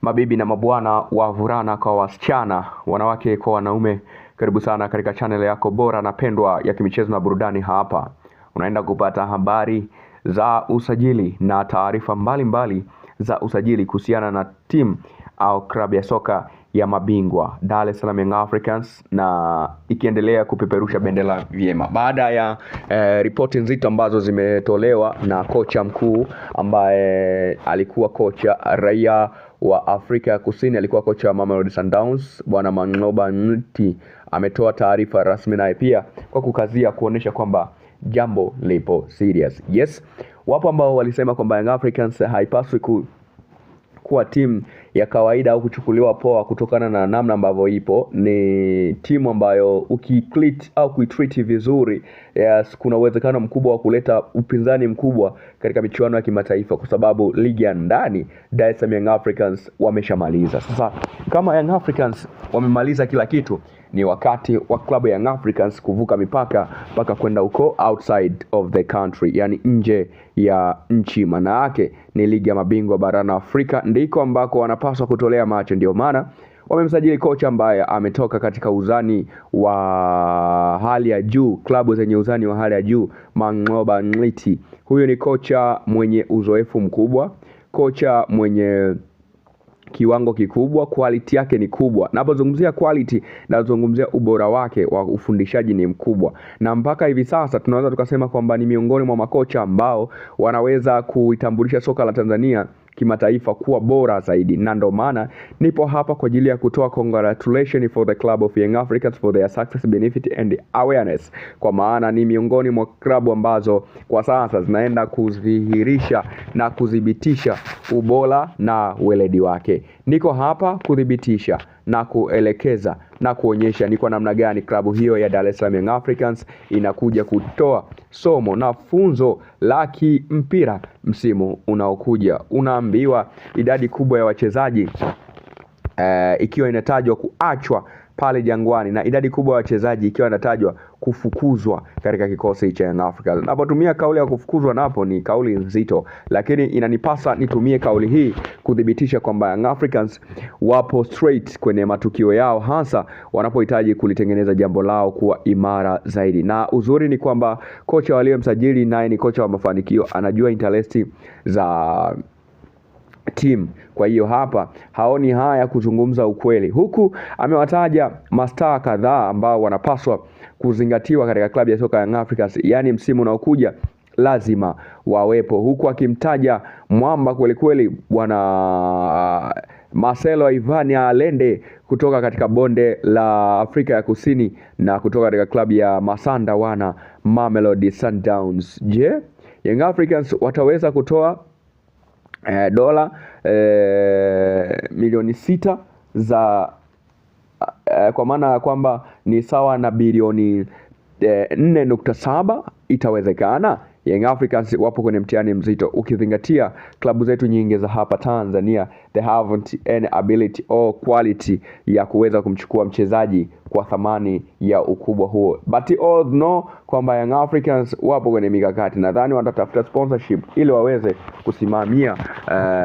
Mabibi na mabwana, wavulana kwa wasichana, wanawake kwa wanaume, karibu sana katika channel yako bora na pendwa ya kimichezo na burudani. Hapa unaenda kupata habari za usajili na taarifa mbalimbali za usajili kuhusiana na timu au klabu ya soka ya mabingwa Dar es Salaam Young Africans, na ikiendelea kupeperusha bendera vyema baada ya ripoti nzito ambazo zimetolewa na kocha mkuu ambaye alikuwa kocha raia wa Afrika ya Kusini, alikuwa kocha wa Mamelodi Sundowns, bwana Mang'oba Nti ametoa taarifa rasmi naye pia kwa kukazia kuonesha kwamba jambo lipo serious. Yes, wapo ambao walisema kwamba Young Africans haipaswi kuwa timu ya kawaida au kuchukuliwa poa kutokana na namna ambavyo ipo. Ni timu ambayo ukiclit au kuitreat vizuri, yes, kuna uwezekano mkubwa wa kuleta upinzani mkubwa katika michuano ya kimataifa, kwa sababu ligi ya ndani Dar es Salaam Young Africans wameshamaliza. Sasa kama Young Africans wamemaliza kila kitu, ni wakati wa klabu ya Young Africans kuvuka mipaka mpaka kwenda huko outside of the country, yani nje ya nchi. Maana yake ni ligi ya mabingwa barani Afrika, ndiko ambako wanapaswa kutolea macho. Ndio maana wamemsajili kocha ambaye ametoka katika uzani wa hali ya juu, klabu zenye uzani wa hali ya juu, Mang'oba Nti. Huyu ni kocha mwenye uzoefu mkubwa, kocha mwenye kiwango kikubwa, quality yake ni kubwa. Napozungumzia quality, nazungumzia ubora wake wa ufundishaji ni mkubwa, na mpaka hivi sasa tunaweza tukasema kwamba ni miongoni mwa makocha ambao wanaweza kuitambulisha soka la Tanzania kimataifa kuwa bora zaidi. Na ndio maana nipo hapa kwa ajili ya kutoa congratulations for the club of Young Africans for their success, benefit and awareness, kwa maana ni miongoni mwa klabu ambazo kwa sasa zinaenda kudhihirisha na kudhibitisha ubora na weledi wake. Niko hapa kudhibitisha na kuelekeza na kuonyesha ni kwa namna gani klabu hiyo ya Dar es Salaam Young Africans inakuja kutoa somo na funzo la kimpira msimu unaokuja. Unaambiwa idadi kubwa ya wachezaji ikiwa inatajwa kuachwa pale Jangwani, na idadi kubwa ya wachezaji ikiwa inatajwa kufukuzwa katika kikosi cha Young Africans. Napotumia kauli ya kufukuzwa napo ni kauli nzito, lakini inanipasa nitumie kauli hii kudhibitisha kwamba Young Africans wapo straight kwenye matukio yao, hasa wanapohitaji kulitengeneza jambo lao kuwa imara zaidi. Na uzuri ni kwamba kocha waliyemsajili naye ni kocha wa mafanikio, anajua interest za team. Kwa hiyo hapa haoni haya kuzungumza ukweli, huku amewataja mastaa kadhaa ambao wanapaswa kuzingatiwa katika klabu ya soka Young Africans, yani msimu unaokuja lazima wawepo, huku akimtaja mwamba kweli kweli bwana Marcelo Ivan Allende kutoka katika bonde la Afrika ya Kusini na kutoka katika klabu ya Masanda wana Mamelodi Sundowns. Je, Young Africans wataweza kutoa dola milioni 6 za kwa maana ya kwamba ni sawa na bilioni 4.7? Itawezekana? Young Africans wapo kwenye mtihani mzito, ukizingatia klabu zetu nyingi za hapa Tanzania they haven't any ability or quality ya kuweza kumchukua mchezaji kwa thamani ya ukubwa huo. But all know kwamba Young Africans wapo kwenye mikakati. Nadhani watatafuta sponsorship ili waweze kusimamia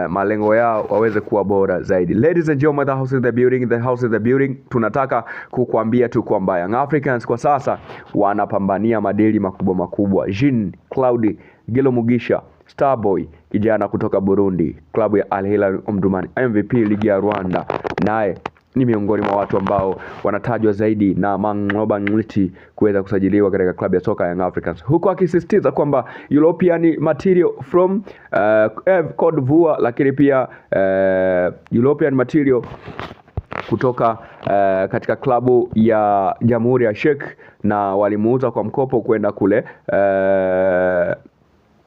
malengo yao, waweze kuwa bora zaidi. Ladies and gentlemen, the house is the building, the house is the building. Tunataka kukuambia tu kwamba Young Africans kwa sasa wanapambania madili makubwa. Jean Claude Gilo Mugisha, Starboy, kijana kutoka Burundi, klabu ya Al Hilal Omdurman, MVP ligi ya Rwanda, naye ni miongoni mwa watu ambao wanatajwa zaidi na Mang'oba Nti kuweza kusajiliwa katika klabu ya soka Young Africans, huko akisisitiza kwamba European material from Cote d'Ivoire, lakini pia European material kutoka katika klabu ya Jamhuri ya Czech, na walimuuza kwa mkopo kwenda kule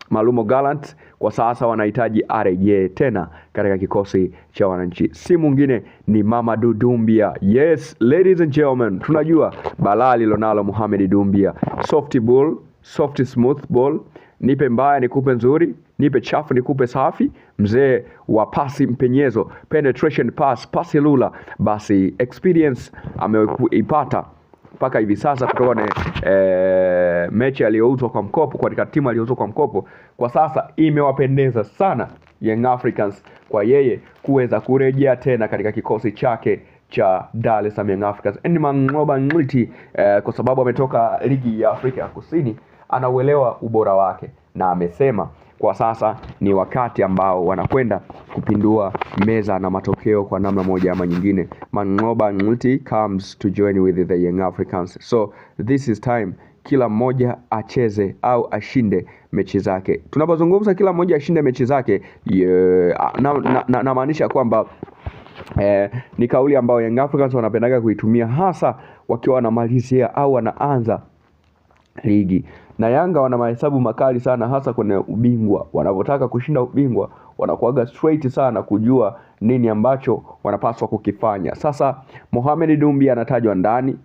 Malumo Gallant. Kwa sasa wanahitaji arejee tena katika kikosi cha wananchi. Si mwingine ni Mamadou Doumbia. Yes, ladies and gentlemen, tunajua balaa lilonalo Mohamed Doumbia. Soft ball, soft smooth ball. Nipe mbaya nikupe nzuri, nipe chafu nikupe safi. Mzee wa pasi mpenyezo, penetration pass, pasi lula. Basi experience ameipata mpaka hivi sasa kutoka na mechi aliyouzwa kwa mkopo katika timu aliyouzwa kwa mkopo. Kwa sasa imewapendeza sana Young Africans kwa yeye kuweza kurejea tena katika kikosi chake cha Dar es Salaam Young Africans. Mang'oba Ngliti kwa sababu ametoka ligi ya Afrika ya Kusini, anauelewa ubora wake na amesema kwa sasa ni wakati ambao wanakwenda kupindua meza na matokeo kwa namna moja ama nyingine. Mang'oba Ngliti comes to join with the Young Africans. So this is time kila mmoja acheze au ashinde mechi zake. Tunapozungumza kila mmoja ashinde mechi zake, na maanisha kwamba ni kauli ambayo Young Africans wanapendaga kuitumia hasa wakiwa wanamalizia au wanaanza ligi. Na Yanga wana mahesabu makali sana hasa kwenye ubingwa. Wanapotaka kushinda ubingwa wanakuaga straight sana kujua nini ambacho wanapaswa kukifanya. Sasa Mohamed Dumbi anatajwa ndani,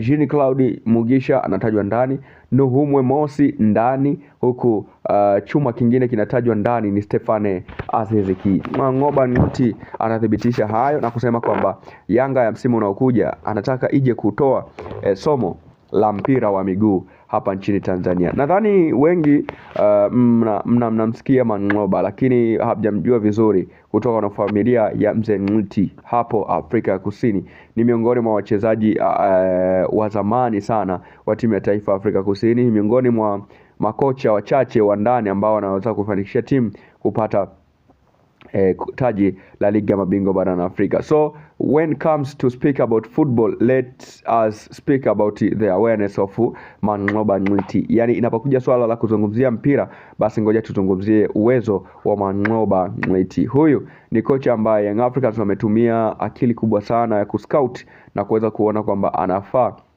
Jean Claude Mugisha anatajwa ndani, Nuhumwe Mosi ndani, huku chuma kingine kinatajwa ndani ni Stefane Aziziki. Mang'oba Ngliti anathibitisha hayo na kusema kwamba Yanga ya msimu unaokuja anataka ije kutoa somo la mpira wa miguu hapa nchini Tanzania. Nadhani wengi mnamsikia Mang'oba, lakini hamjamjua vizuri kutoka na familia ya Mzee Ngliti hapo Afrika ya Kusini. Ni miongoni mwa wachezaji wa zamani sana wa timu ya taifa ya Afrika Kusini, miongoni mwa makocha wachache wa ndani ambao wanaweza kufanikisha timu kupata taji la ligi ya mabingwa barani Afrika. So when it comes to speak about football, let us speak about the awareness of Mang'oba Ngliti. Yani inapokuja swala la kuzungumzia mpira, basi ngoja tuzungumzie uwezo wa Mang'oba Ngliti. Huyu ni kocha ambaye Young Africans wametumia akili kubwa sana ya kuscout na kuweza kuona kwamba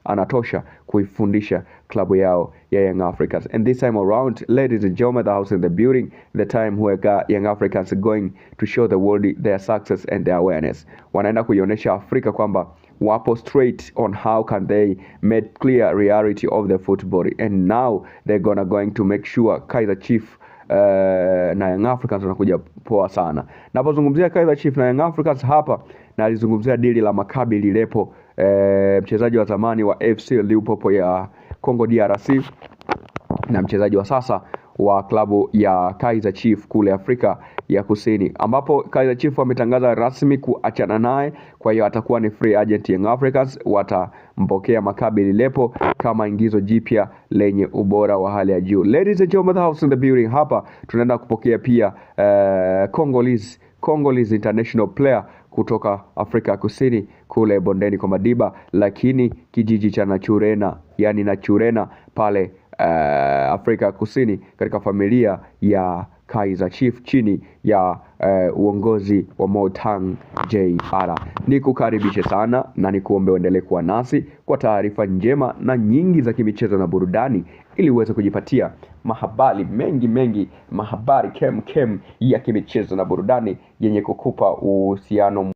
anatosha kuifundisha klabu yao ya Young Africans. And this time around, ladies and gentlemen, the house in the building, the time where Young Africans are going to show the world their success and their awareness. Wanaenda kuionyesha Afrika kwamba wapo straight on how can they make clear reality of the football, and now they're going to make sure Kaizer Chiefs na Young Africans wanakuja poa sana. Napozungumzia Kaizer Chiefs na Young Africans hapa, na alizungumzia dili la Maccabi Lilepo, mchezaji wa zamani wa FC Lupopo ya Congo DRC na mchezaji wa sasa wa klabu ya Kaizer Chiefs kule Afrika ya Kusini, ambapo Kaizer Chiefs wametangaza rasmi kuachana naye. Kwa hiyo atakuwa ni free agent. Young Africans watampokea Maccabi Lilepo kama ingizo jipya lenye ubora wa hali ya juu. Ladies and gentlemen, the house in the building, hapa tunaenda kupokea pia Congolese international player kutoka Afrika Kusini kule bondeni kwa Madiba, lakini kijiji cha Nachurena, yani Nachurena pale Afrika Kusini, katika familia ya Kaizer Chiefs chini ya uongozi wa Motang JR. Nikukaribishe sana na nikuombe uendelee kuwa nasi kwa taarifa njema na nyingi za kimichezo na burudani, ili uweze kujipatia mahabari mengi, mahabari kem ya kimichezo na burudani yenye kukupa uhusiano